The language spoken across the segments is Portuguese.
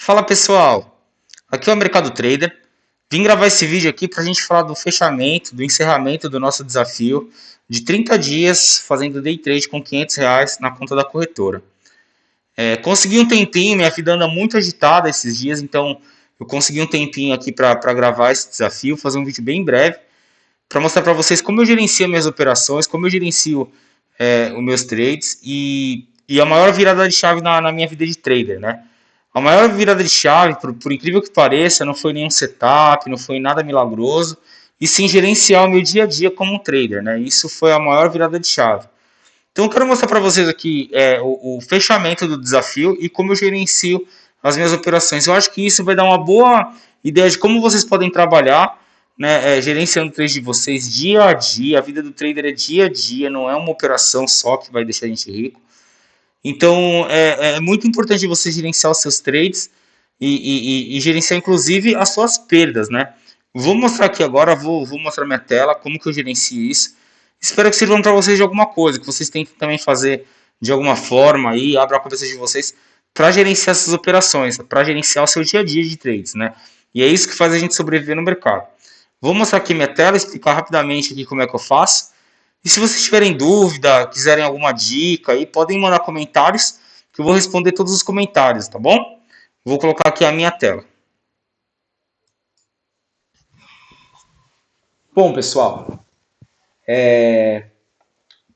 Fala pessoal, aqui é o Mercado Trader. Vim gravar esse vídeo aqui para a gente falar do fechamento, do encerramento do nosso desafio de 30 dias fazendo day trade com R$ 500 na conta da corretora. Consegui um tempinho, minha vida anda muito agitada esses dias, então eu consegui um tempinho aqui para gravar esse desafio, fazer um vídeo bem breve para mostrar para vocês como eu gerencio minhas operações, como eu gerencio os meus trades e a maior virada de chave na minha vida de trader, né? A maior virada de chave, por incrível que pareça, não foi nenhum setup, não foi nada milagroso, e sim gerenciar o meu dia a dia como um trader, né? Isso foi a maior virada de chave. Então eu quero mostrar para vocês aqui o fechamento do desafio e como eu gerencio as minhas operações. Eu acho que isso vai dar uma boa ideia de como vocês podem trabalhar, né, gerenciando o trade de vocês dia a dia. A vida do trader é dia a dia, não é uma operação só que vai deixar a gente rico. Então é muito importante você gerenciar os seus trades e gerenciar inclusive as suas perdas, né? Vou mostrar aqui agora, vou mostrar minha tela, como que eu gerencio isso. Espero que sirvam para vocês de alguma coisa, que vocês tentem também fazer de alguma forma aí, abra a cabeça de vocês para gerenciar essas operações, para gerenciar o seu dia a dia de trades, né? E é isso que faz a gente sobreviver no mercado. Vou mostrar aqui minha tela, explicar rapidamente aqui como é que eu faço. E se vocês tiverem dúvida, quiserem alguma dica aí, podem mandar comentários que eu vou responder todos os comentários, tá bom? Vou colocar aqui a minha tela. Bom, pessoal,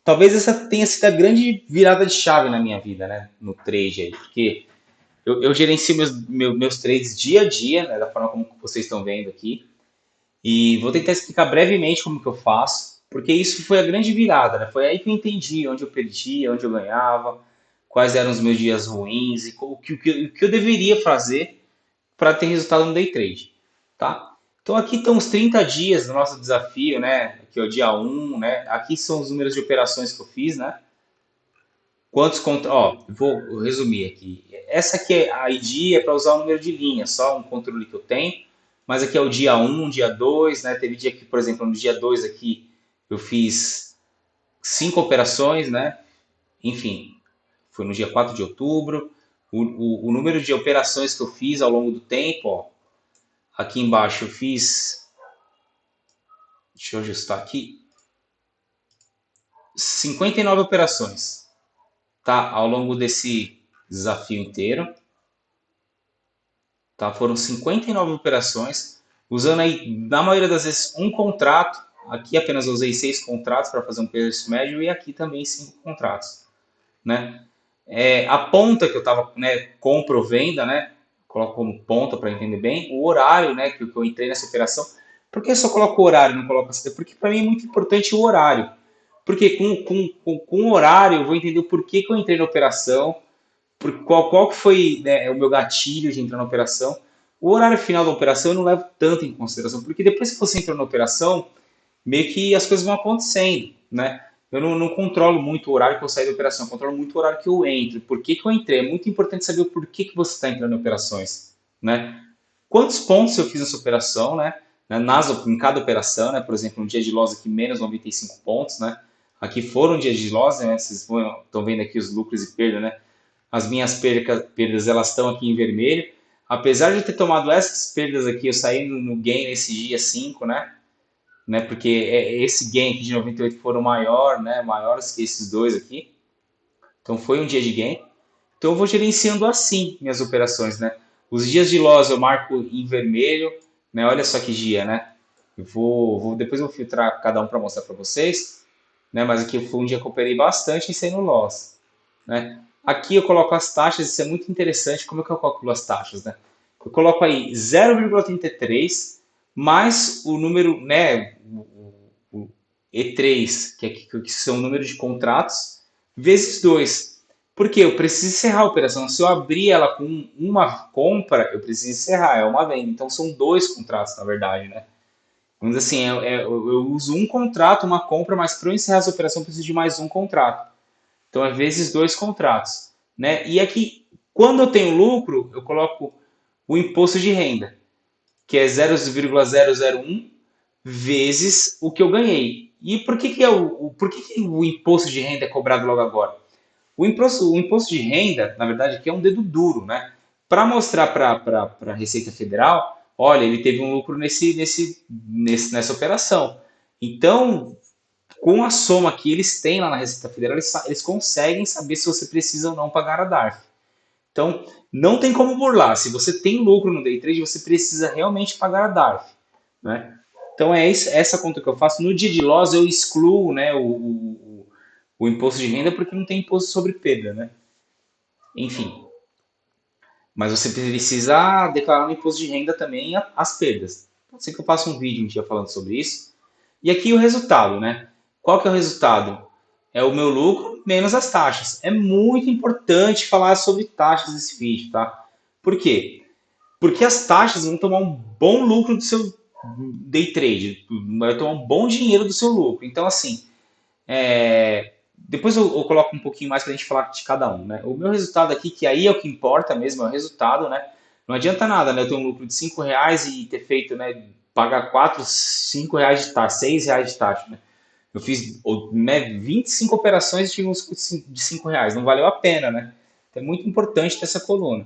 talvez essa tenha sido a grande virada de chave na minha vida, né? No trade aí, porque eu gerencio meus trades dia a dia, né, da forma como vocês estão vendo aqui. E vou tentar explicar brevemente como que eu faço, porque isso foi a grande virada, né? Foi aí que eu entendi onde eu perdia, onde eu ganhava, quais eram os meus dias ruins e o que eu deveria fazer para ter resultado no day trade, tá? Então aqui estão os 30 dias do nosso desafio, né? Aqui é o dia 1, né? Aqui são os números de operações que eu fiz, né? Quantos contra... Ó, vou resumir aqui. Essa aqui é a ID, é para usar o número de linha, só um controle que eu tenho. Mas aqui é o dia 1, dia 2, né? Teve dia que, por exemplo, no dia 2 aqui eu fiz 5 operações, né? Enfim, foi no dia 4 de outubro. O número de operações que eu fiz ao longo do tempo, ó, aqui embaixo eu fiz, deixa eu ajustar aqui, 59 operações, tá? Ao longo desse desafio inteiro. Tá? Foram 59 operações, usando aí, na maioria das vezes, um contrato. Aqui apenas usei 6 contratos para fazer um preço médio e aqui também 5 contratos. Né? A ponta que eu estava, né, compra ou venda, né, coloco como ponta para entender bem, o horário, né, que eu entrei nessa operação. Por que eu só coloco o horário, não coloco a CD? Porque para mim é muito importante o horário. Porque com o horário eu vou entender o porquê que eu entrei na operação, qual que foi, né, o meu gatilho de entrar na operação. O horário final da operação eu não levo tanto em consideração, porque depois que você entra na operação, meio que as coisas vão acontecendo, né? Eu não controlo muito o horário que eu saio da operação, eu controlo muito o horário que eu entro, por que, que eu entrei. É muito importante saber o porquê que você está entrando em operações, né? Quantos pontos eu fiz nessa operação, né? Em cada operação, né? Por exemplo, um dia de loss aqui, menos 95 pontos, né? Aqui foram dias de loss, né? Vocês estão vendo aqui os lucros e perdas, né? As minhas perdas elas estão aqui em vermelho. Apesar de eu ter tomado essas perdas aqui, eu saí no gain nesse dia 5, né? Porque esse gain aqui de 98 foram maior, né? Maiores que esses dois aqui. Então foi um dia de gain. Então eu vou gerenciando assim minhas operações, né? Os dias de loss eu marco em vermelho, né? Olha só que dia, né? Depois eu vou filtrar cada um para mostrar para vocês, né? Mas aqui foi um dia que eu operei bastante e saí no loss, né? Aqui eu coloco as taxas, isso é muito interessante. Como é que eu calculo as taxas, né? Eu coloco aí 0,33 mais o número, né, o E3, que são o número de contratos, vezes 2. Porque eu preciso encerrar a operação. Se eu abrir ela com uma compra, eu preciso encerrar, é uma venda. Então são 2 contratos, na verdade, né? Vamos dizer assim, eu uso um contrato, uma compra, mas para eu encerrar essa operação eu preciso de mais um contrato. Então é vezes 2 contratos, né? E aqui, quando eu tenho lucro, eu coloco o imposto de renda, que é 0,001 vezes o que eu ganhei. E por que o imposto de renda é cobrado logo agora? O imposto de renda, na verdade, aqui é um dedo duro, né? para mostrar para a Receita Federal, olha, ele teve um lucro nessa operação. Então, com a soma que eles têm lá na Receita Federal, eles conseguem saber se você precisa ou não pagar a DARF. Então, não tem como burlar. Se você tem lucro no day trade, você precisa realmente pagar a DARF, né? Então, é essa conta que eu faço. No dia de loss, eu excluo, né, o imposto de renda porque não tem imposto sobre perda, né? Enfim, mas você precisa declarar no imposto de renda também as perdas. Pode ser que eu faça um vídeo um dia falando sobre isso. E aqui o resultado, né? Qual que é o resultado? É o meu lucro menos as taxas. É muito importante falar sobre taxas nesse vídeo, tá? Por quê? Porque as taxas vão tomar um bom lucro do seu day trade, vai tomar um bom dinheiro do seu lucro. Então, assim, depois eu coloco um pouquinho mais para a gente falar de cada um, né? O meu resultado aqui, que aí é o que importa mesmo, é o resultado, né? Não adianta nada, né? Eu ter um lucro de R$ 5 e ter feito, né? Pagar 4, R$ 5 de taxa, R$ 6 de taxa, né? Eu fiz, né, 25 operações e tive um lucro de R$ 5. Não valeu a pena, né? Então é muito importante ter essa coluna,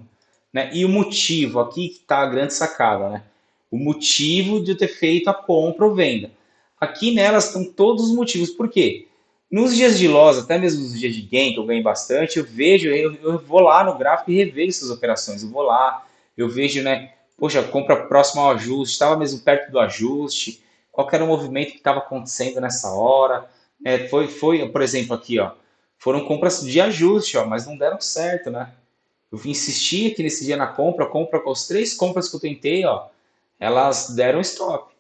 né? E o motivo, aqui que está a grande sacada, né? O motivo de eu ter feito a compra ou venda. Aqui nelas estão todos os motivos. Por quê? Nos dias de loss, até mesmo nos dias de gain, que eu ganho bastante, eu vou lá no gráfico e revejo essas operações. Eu vou lá, eu vejo, né? Poxa, compra próximo ao ajuste, estava mesmo perto do ajuste, qual que era o movimento que estava acontecendo nessa hora. Foi, por exemplo, aqui, ó, foram compras de ajuste, ó, mas não deram certo, né? Eu insisti aqui nesse dia na compra, com as 3 compras que eu tentei, ó, elas deram stop.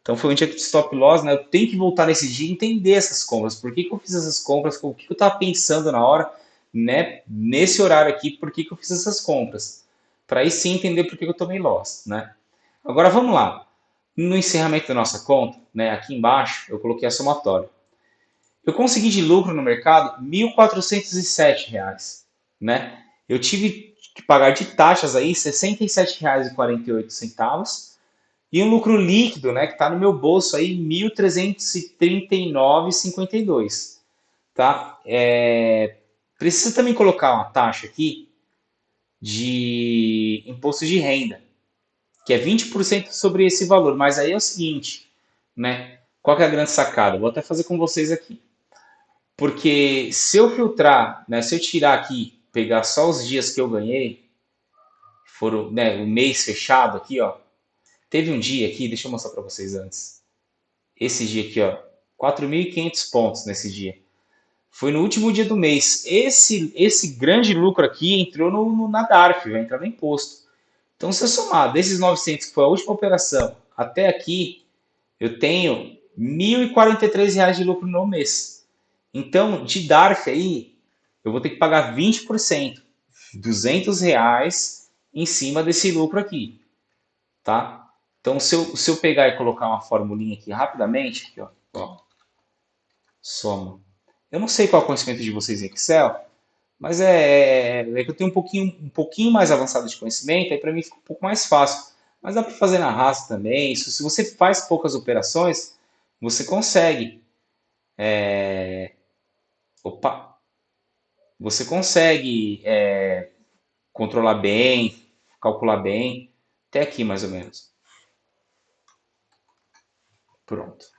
Então foi um dia de stop loss, né? Eu tenho que voltar nesse dia e entender essas compras. Por que, que eu fiz essas compras? O que eu estava pensando na hora, né? Nesse horário aqui, por que, que eu fiz essas compras? Para aí sim entender por que, que eu tomei loss, né? Agora vamos lá. No encerramento da nossa conta, né? Aqui embaixo eu coloquei a somatória. Eu consegui de lucro no mercado R$ 1.407, né? Eu tive que pagar de taxas aí R$ 67,48 e um lucro líquido, né, que está no meu bolso aí, 1.339,52, tá? Precisa também colocar uma taxa aqui de imposto de renda, que é 20% sobre esse valor, mas aí é o seguinte, né? Qual que é a grande sacada? Vou até fazer com vocês aqui. Porque se eu filtrar, né, se eu tirar aqui, pegar só os dias que eu ganhei, foram, né, o mês fechado aqui, ó. Teve um dia aqui, deixa eu mostrar para vocês antes. Esse dia aqui, ó, 4.500 pontos nesse dia. Foi no último dia do mês. Esse grande lucro aqui entrou na DARF, vai entrar no imposto. Então, se eu somar desses 900, que foi a última operação, até aqui, eu tenho R$ 1.043 de lucro no mês. Então, de DARF aí, eu vou ter que pagar 20%, R$ 200 em cima desse lucro aqui, tá? Então, se eu pegar e colocar uma formulinha aqui rapidamente, aqui, ó, soma. Eu não sei qual é o conhecimento de vocês em Excel, mas é que eu tenho um pouquinho mais avançado de conhecimento, aí para mim fica um pouco mais fácil. Mas dá para fazer na raça também. Isso, se você faz poucas operações, você consegue. Opa, você consegue controlar bem, calcular bem, até aqui mais ou menos. Pronto.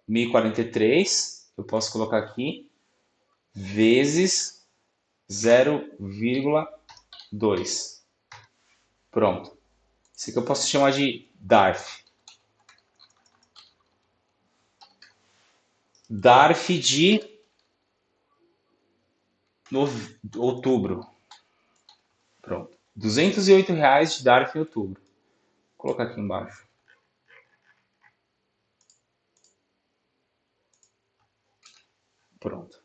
1.043, eu posso colocar aqui, vezes 0,2. Pronto. Isso aqui eu posso chamar de DARF. DARF de outubro. Pronto. R$ 208 de DARF em outubro. Vou colocar aqui embaixo. Pronto.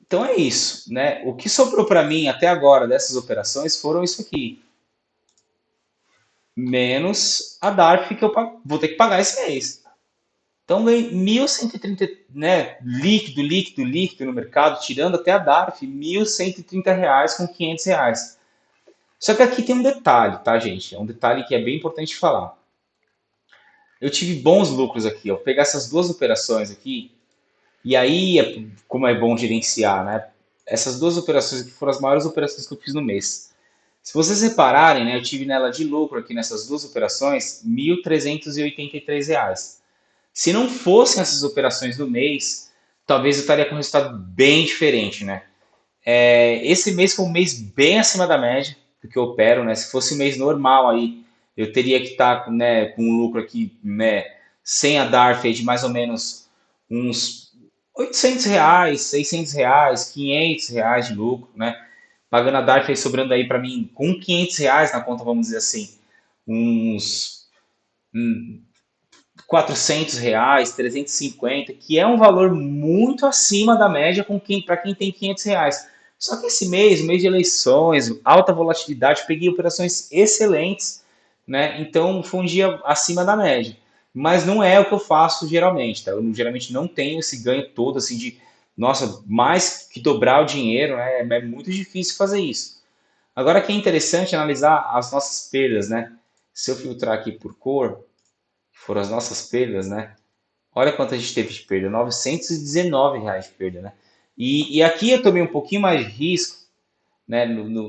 Então é isso, né? O que sobrou para mim até agora dessas operações foram isso aqui, menos a DARF que eu vou ter que pagar esse mês. Então ganhei 1.130, né, líquido no mercado, tirando até a DARF, R$ 1.130 com R$ 500. Só que aqui tem um detalhe, tá, gente? É um detalhe que é bem importante falar. Eu tive bons lucros aqui, ó. Vou pegar essas duas operações aqui, E aí, como é bom gerenciar, né? Essas duas operações que foram as maiores operações que eu fiz no mês. Se vocês repararem, né, eu tive nela de lucro aqui nessas duas operações R$ 1.383. Se não fossem essas operações do mês, talvez eu estaria com um resultado bem diferente, né? Esse mês foi um mês bem acima da média do que eu opero, né? Se fosse um mês normal aí, eu teria que estar, né, com um lucro aqui, né, sem a DARF de mais ou menos uns R$ 800, R$ 600, R$ 500 de lucro, né? Pagando a DARF aí sobrando aí para mim com R$ 500 na conta, vamos dizer assim, uns R$ 400, 350, que é um valor muito acima da média para quem tem R$ 500. Só que esse mês, mês de eleições, alta volatilidade, peguei operações excelentes, né? Então foi um dia acima da média. Mas não é o que eu faço geralmente, tá? Eu geralmente não tenho esse ganho todo assim de, nossa, mais que dobrar o dinheiro, né? É muito difícil fazer isso. Agora que é interessante analisar as nossas perdas, né? Se eu filtrar aqui por cor, que foram as nossas perdas, né? Olha quanto a gente teve de perda, R$ 919 de perda, né? E aqui eu tomei um pouquinho mais de risco, né,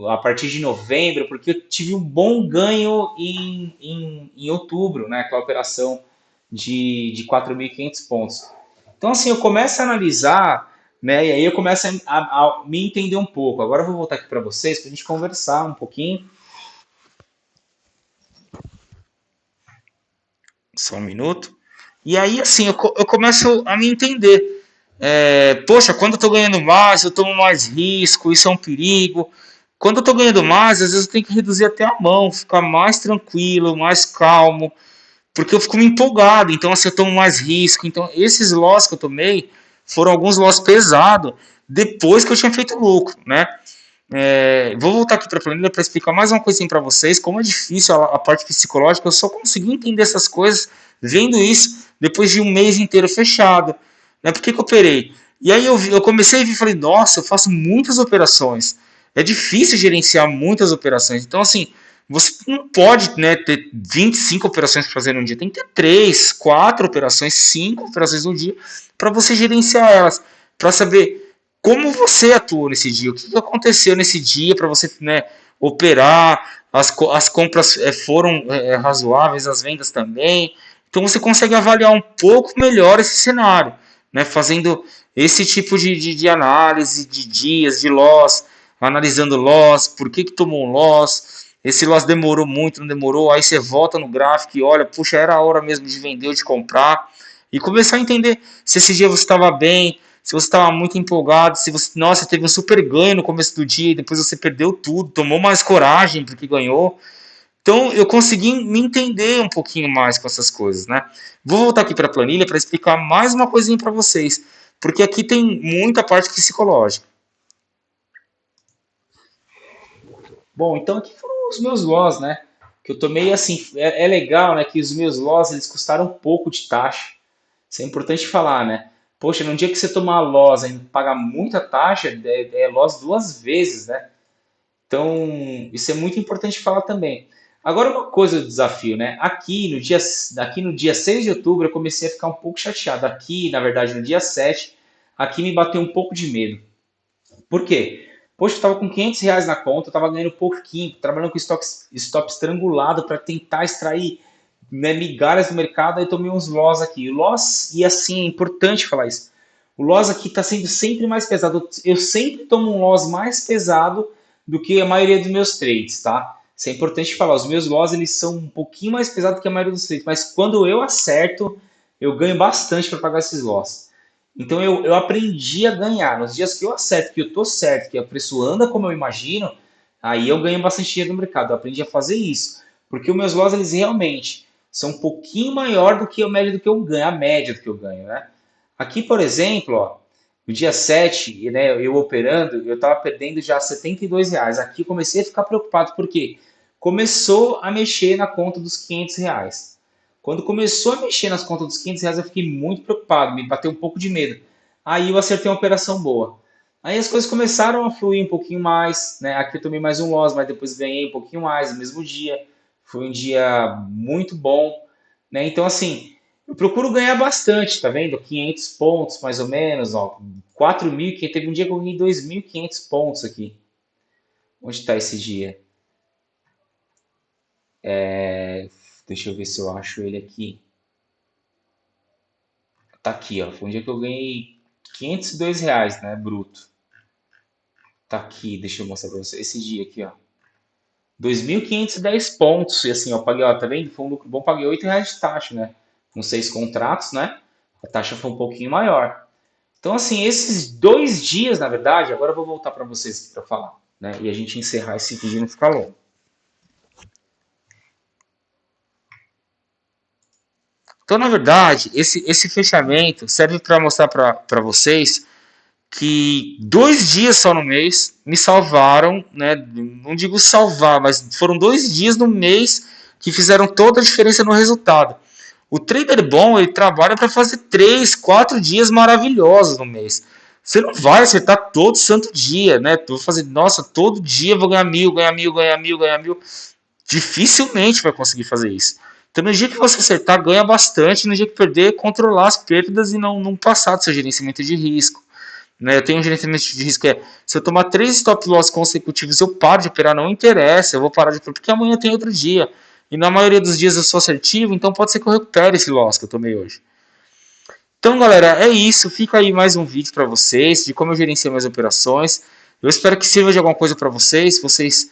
a partir de novembro, porque eu tive um bom ganho em outubro, né, com a operação de 4.500 pontos. Então, assim, eu começo a analisar, né, e aí eu começo a me entender um pouco. Agora eu vou voltar aqui para vocês, para a gente conversar um pouquinho. Só um minuto. E aí, assim, eu começo a me entender. Poxa, quando eu tô ganhando mais, eu tomo mais risco, isso é um perigo. Quando eu tô ganhando mais, às vezes eu tenho que reduzir até a mão, ficar mais tranquilo, mais calmo, porque eu fico me empolgado, então assim, eu tomo mais risco. Então, esses loss que eu tomei foram alguns loss pesados depois que eu tinha feito lucro, né? Vou voltar aqui para a planilha para explicar mais uma coisinha para vocês, como é difícil a parte psicológica. Eu só consegui entender essas coisas vendo isso depois de um mês inteiro fechado. Né? Por que eu operei? E aí eu comecei a ver e falei, nossa, eu faço muitas operações. É difícil gerenciar muitas operações. Então, assim, você não pode, né, ter 25 operações para fazer num dia. Tem que ter 3, 4 operações, 5 operações no dia para você gerenciar elas. Para saber como você atuou nesse dia, o que aconteceu nesse dia para você, né, operar, as compras foram razoáveis, as vendas também. Então você consegue avaliar um pouco melhor esse cenário, né, fazendo esse tipo de análise de dias, de loss, analisando loss, por que tomou um loss, esse loss demorou muito, não demorou, aí você volta no gráfico e olha, puxa, era a hora mesmo de vender ou de comprar, e começar a entender se esse dia você estava bem, se você estava muito empolgado, se você, nossa, teve um super ganho no começo do dia e depois você perdeu tudo, tomou mais coragem porque ganhou. Então eu consegui me entender um pouquinho mais com essas coisas, né? Vou voltar aqui para a planilha para explicar mais uma coisinha para vocês, porque aqui tem muita parte psicológica. Bom, então aqui foram os meus loss, né? Que eu tomei assim, é legal, né? Que os meus loss eles custaram um pouco de taxa. Isso é importante falar, né? Poxa, num dia que você tomar loss e pagar muita taxa, é loss duas vezes, né? Então, isso é muito importante falar também. Agora, uma coisa do desafio, né? Aqui no dia 6 de outubro, eu comecei a ficar um pouco chateado. Aqui, na verdade, no dia 7, aqui me bateu um pouco de medo. Por quê? Poxa, eu estava com R$ 500 na conta, eu estava ganhando pouquinho, trabalhando com stop estrangulado para tentar extrair, né, migalhas do mercado, aí tomei uns loss aqui. O loss, e assim, é importante falar isso. O loss aqui está sendo sempre mais pesado. Eu sempre tomo um loss mais pesado do que a maioria dos meus trades, tá? Isso é importante falar. Os meus loss eles são um pouquinho mais pesados que a maioria dos trades, mas quando eu acerto, eu ganho bastante para pagar esses loss. Então eu aprendi a ganhar. Nos dias que eu acerto, que eu tô certo, que o preço anda como eu imagino, aí eu ganho bastante dinheiro no mercado. Eu aprendi a fazer isso. Porque os meus loss, eles realmente são um pouquinho maior do que a média do que eu ganho, a média do que eu ganho, né? Aqui, por exemplo, ó, no dia 7, né, eu operando, eu estava perdendo já R$ 72. Aqui eu comecei a ficar preocupado, porque começou a mexer na conta dos R$ 500. Quando começou a mexer nas contas dos R$ 500, eu fiquei muito preocupado, me bateu um pouco de medo. Aí eu acertei uma operação boa. Aí as coisas começaram a fluir um pouquinho mais, né? Aqui eu tomei mais um loss, mas depois ganhei um pouquinho mais no mesmo dia. Foi um dia muito bom, né? Então, assim, Eu procuro ganhar bastante, tá vendo? 500 pontos mais ou menos, ó. 4.500, teve um dia que eu ganhei 2.500 pontos aqui. Onde está esse dia? Deixa eu ver se eu acho ele aqui. Tá aqui, ó. Foi um dia que eu ganhei R$ 502, né? Bruto. Tá aqui, deixa eu mostrar pra você. Esse dia aqui, ó. 2.510 pontos. E assim, ó, paguei, ó, tá vendo? Foi um lucro bom, paguei R$ 8 de taxa, né? Com 6 contratos, né? A taxa foi um pouquinho maior. Então, assim, esses 2 dias, na verdade, agora eu vou voltar para vocês aqui para falar, né? E a gente encerrar esse vídeo e não ficar longo. Então, na verdade, esse fechamento serve para mostrar para vocês que 2 dias só no mês me salvaram, né? Não digo salvar, mas foram 2 dias no mês que fizeram toda a diferença no resultado. O trader bom, ele trabalha para fazer 3, 4 dias maravilhosos no mês. Você não vai acertar todo santo dia, né? Tu vai fazer, nossa, todo dia eu vou ganhar 1.000, ganhar 1.000, ganhar 1.000, ganhar 1.000. Dificilmente vai conseguir fazer isso. Então, no dia que você acertar, ganha bastante. No dia que perder, controlar as perdas e não passar do seu gerenciamento de risco. Né? Eu tenho um gerenciamento de risco que é, se eu tomar 3 stop loss consecutivos, eu paro de operar, não interessa, eu vou parar de operar, porque amanhã tem outro dia. E na maioria dos dias eu sou assertivo, então pode ser que eu recupere esse loss que eu tomei hoje. Então, galera, é isso. Fica aí mais um vídeo para vocês de como eu gerencio minhas operações. Eu espero que sirva de alguma coisa para vocês. Vocês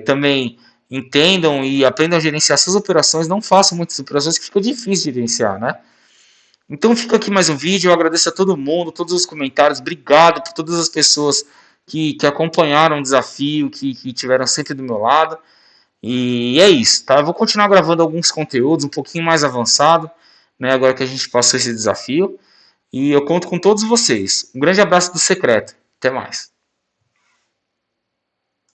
também entendam e aprendam a gerenciar suas operações. Não façam muitas operações que fica difícil de gerenciar, né? Então fica aqui mais um vídeo. Eu agradeço a todo mundo, todos os comentários. Obrigado por todas as pessoas que acompanharam o desafio, que tiveram sempre do meu lado. E é isso, tá? Eu vou continuar gravando alguns conteúdos um pouquinho mais avançado, né? Agora que a gente passou esse desafio. E eu conto com todos vocês. Um grande abraço do Secreto. Até mais.